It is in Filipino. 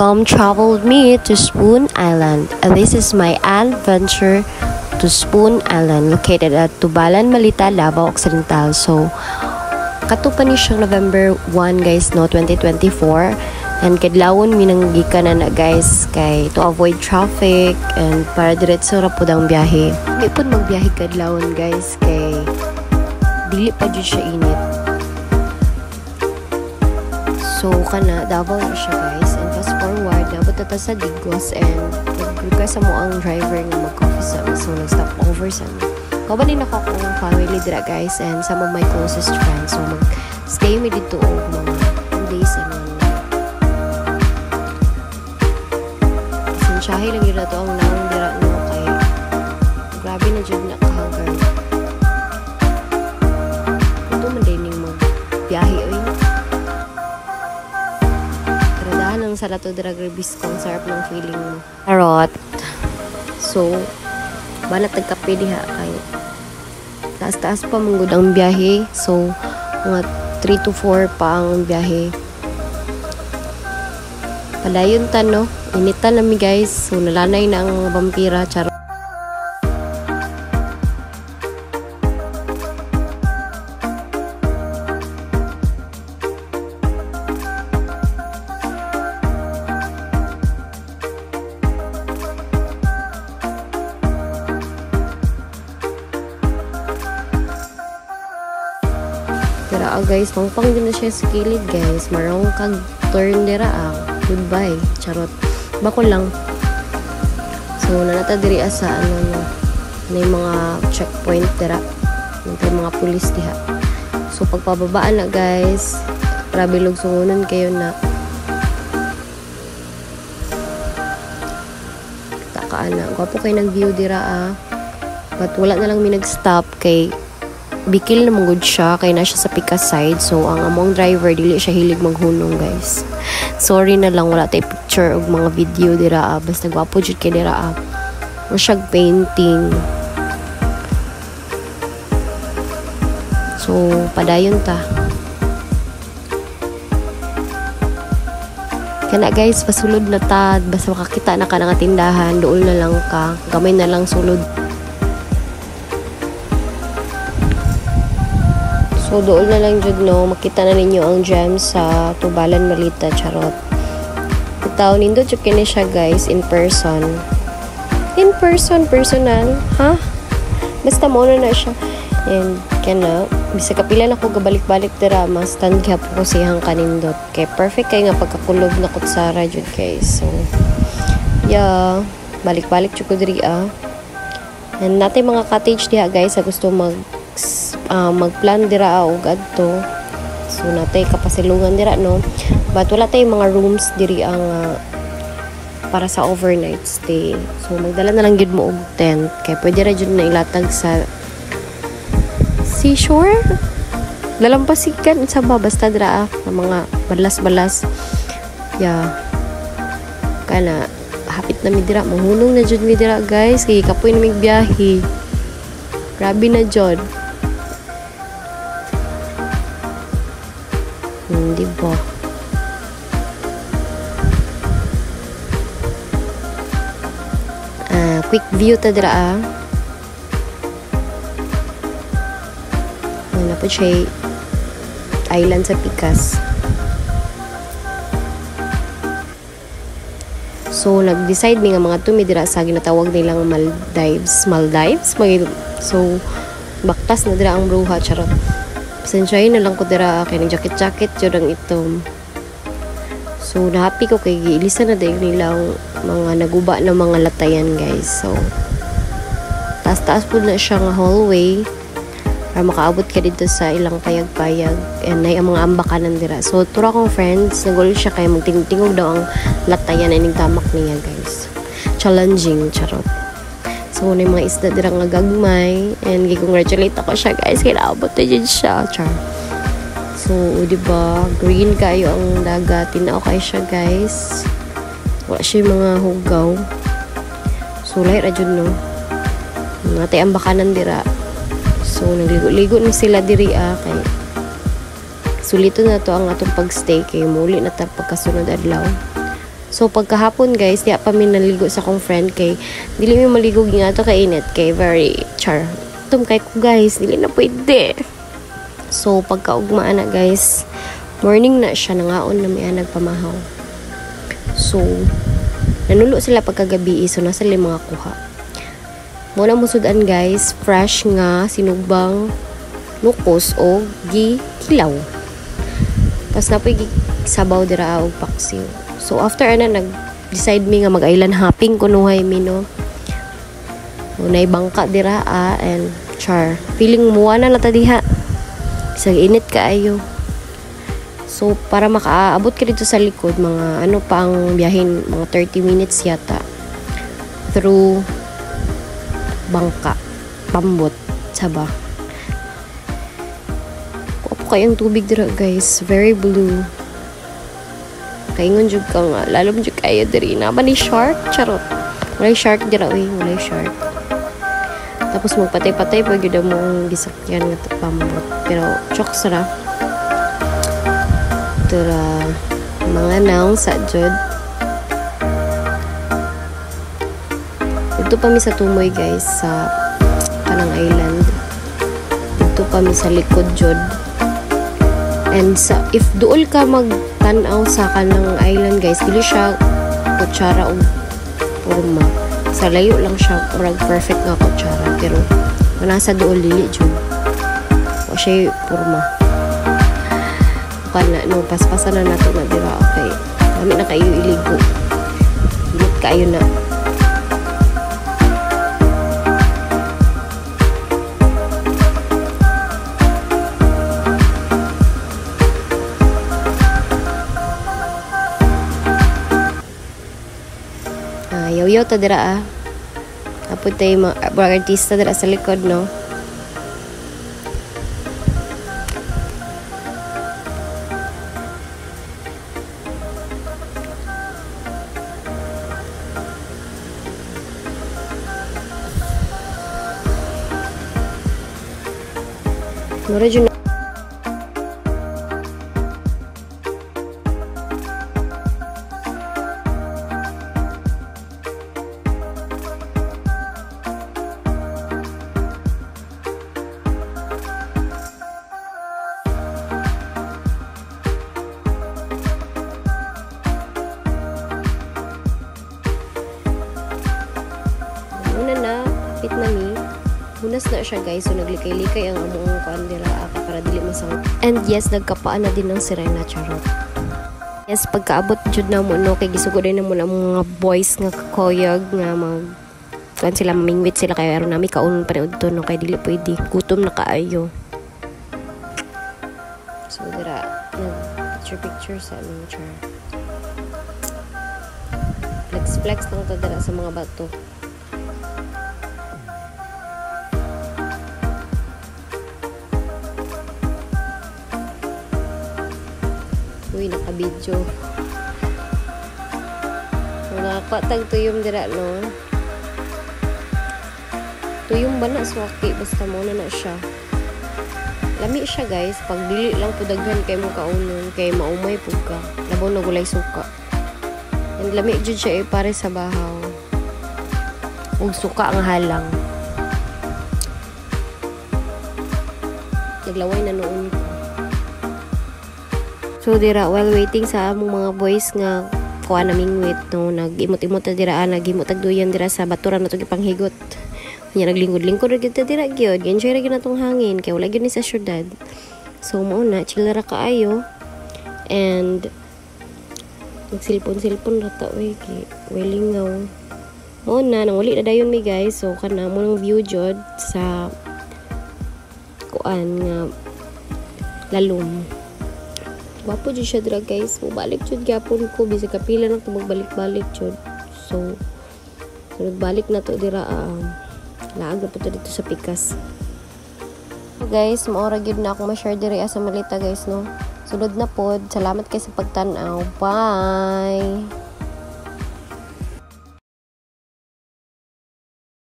Come travel with me to Spoon Island. This is my adventure to Spoon Island located at Tubalan, Malita, Davao Occidental. So, katupan ni siyang November 1 guys no 2024 and kadlawon minanggikan na guys kay to avoid traffic and para diretso ra pud ang biyahe. Di pud magbiyahe kadlawon guys kay dili pa jud siya init. So kana Davao na siya guys and fast forward nabot ta sa Digos and nag-request mo ang driver nga mag-coffee sa so nag-stop over sa kabalin ako kung family dira guys and some of my closest friends so mag-stay mi dito og mga 2 days and sinsyahe lang yun na to ang naong dira no kay grabe na dyan nakahagar ito man din yung magbiyahe oy karadahan ang salato dira grabis kong sarap ng feeling mo tarot so banat nagkape diha kay taas-taas pa manggod ang biyahe so mga 3 to 4 pa ang biyahe padayon ta no initan nami guys so nalanay na ang mga vampira charo dira guys pangpang din na siya sa kilid guys marang kag turn dira goodbye charot bako lang so nanata diri sa ano no may mga checkpoint dira may mga pulis diha so pagpababaan na guys grabe lugsungon kayo na takaan na gwapo kay nag view dira but wala na lang mi nag stop kay bikil na manggod siya kay na siya sa Pika side so ang among driver dili siya hilig maghunong guys sorry na lang wala tay picture og mga video dira basta gwapo jud kay dira siya painting so padayon ta kana guys pasulod na ta basta makakita na ka nga tindahan dool na lang ka gamay na lang sulod. So, doon na lang jud no, makita na ninyo ang gem sa Tubalan, Malita, charot. Itaw, nindot jud kini siya guys, in person. In person, personal, ha? Basta mo na siya. And, kana, bisa kapila na ko gabalik-balik dira, mas stand kaya po ko siyang kanindot. Kay perfect kay nga pagkakulog na kutsara jud guys. So, yeah, balik-balik jud ko diri And natin mga cottage diha guys, sa gusto magplan dira og adto so natay kapasilungan dira no but wala tay mga rooms diri ang para sa overnight stay so magdala na lang gid mo og tent kay pwede ra jud na ilatag sa seashore lalampasikan sa basta dira mga balas-balas yeah kana hapit na mi dira mahunong na jud mi dira guys kay kapoy na mig biyahe grabe na jud diba quick view ta dira wala po siya island sa Pikas so nag-decide mi nga mga tumi dira sa ginatawag nilang Maldives so baktas na dira ang bruha charot sensyahin na lang ko dira kay nang jacket jud ang itom so happy ko kay giilisan na dayon nilang mga naguba na mga latayan guys so taas pud na siya nga hallway para makaabot ka dito sa ilang payag-payag and ay ang mga ambakanan dira so tura kong friends nagul siya kay magtingtingog daw ang latayan ining tamak niya guys challenging charot so, na mga isda dira nga gagmay and gi-congratulate ako siya guys kaya naabot na dyan siya char so, diba green kayo ang dagat tinao kayo siya guys wala siya mga hugaw so, lahat ra dyan no natay ang bakanan dira so, nagligo-ligo ni sila diri kay sulito na to ang atong pagstay kay muli na ta pagkasunod adlaw So pagkahapon guys, di pa mi naligo sa akong friend kay dili mi maligo nga to kay init kay very char. Tum kay ko guys, dili na pwede. So pagkaugmaan na guys, morning na siya nangaon na mi nagpamahaw. So nanulo sila pagkagabi, so nasa mga kuha. Muna musudan guys, fresh nga sinugbang nukos o gihilaw. Tapos napoy sabaw dira og paksiw. So after nag-decide mi nga mag-island hopping kunuhay mi no. Unay bangka dira and char. Feeling muwa na nata diha. Isang init kaayo. So para makaabot ka dito sa likod, mga ano pa ang biyahin, mga 30 minutes yata. Through bangka, pambot, saba. Kupo kayong tubig dira guys, very blue. Kaingon jud ka nga, lalom jud kayo diri na ba ni shark? Charot. Walay shark dira walay shark. Tapos magpatay-patay pag yun mo ang gisakyan nga pambot. Pero chokes ra. Tura mga naong sa jud. Dito pa mi sa Tumoy guys, sa Kanang Island. Dito pa mi sa likod jud. And if duol ka magtanaw sa Kanang Island guys, dili siya kutsara o forma. Sa layo lang siya, murag perfect nga kutsara. Pero nasa duol dili jud. O siya forma. Kana no paspasan na nato na dira okay. Kami na kayo iligo. Init kayo na. Yaw-yaw ta dira Apod tayo mga artista dira sa likod no. Mura dyan na. Una na, kapit na mi. Hunas na siya guys, so naglikay-likay ang among kandila para dili masang. And yes, nagkapaan na din ng sirena, charot. Yes, pagkaabot jud na mo no, kay gisugod din na mo mga boys nga kakoyag nga kan sila mamingwit sila kay aron nami kaunon pa to no, kay dili pwede. Gutom na kaayo. So dira, picture sa aming char. Flex lang to dira sa mga bato. Uy, naka-video. Nakakatag tuyong dira, no? Tuyong ba na swaki? Basta muna na siya. Lami siya, guys. Pag dili lang po daghan kay mo kaunon, kay maumay po ka. Labaw na gulay suka. And lami dyan siya pare sa bahaw. Ug suka ang halang. Naglaway na noon ko. So dira while waiting sa among mga boys nga kuha naming wait no, nag-imot-imot ta dira, nag-imot tagduyan dira sa baturan nato gipanghigot. Nya naglingkod-lingkod ra gyud ta dira gyud. Enjoy ra gyud natong hangin kay wala gyud ni sa syudad. So mao na chill ra kaayo. And nagsilpon-silpon ra ta way lingaw. Mao na nang wali na dayon mi guys. So kana mo nang view jud sa kuan nga lalom. Wapo dyan siya dira guys. Mubalik jud gyapon ko. Bisa kapila na ito magbalik-balik jud. So nagbalik na to dira. Laag na po dito sa pikas. So guys, maura gyud na akong ma-share diri sa malita guys no. Sunod na pod. Salamat kayo sa pagtanaw. Bye!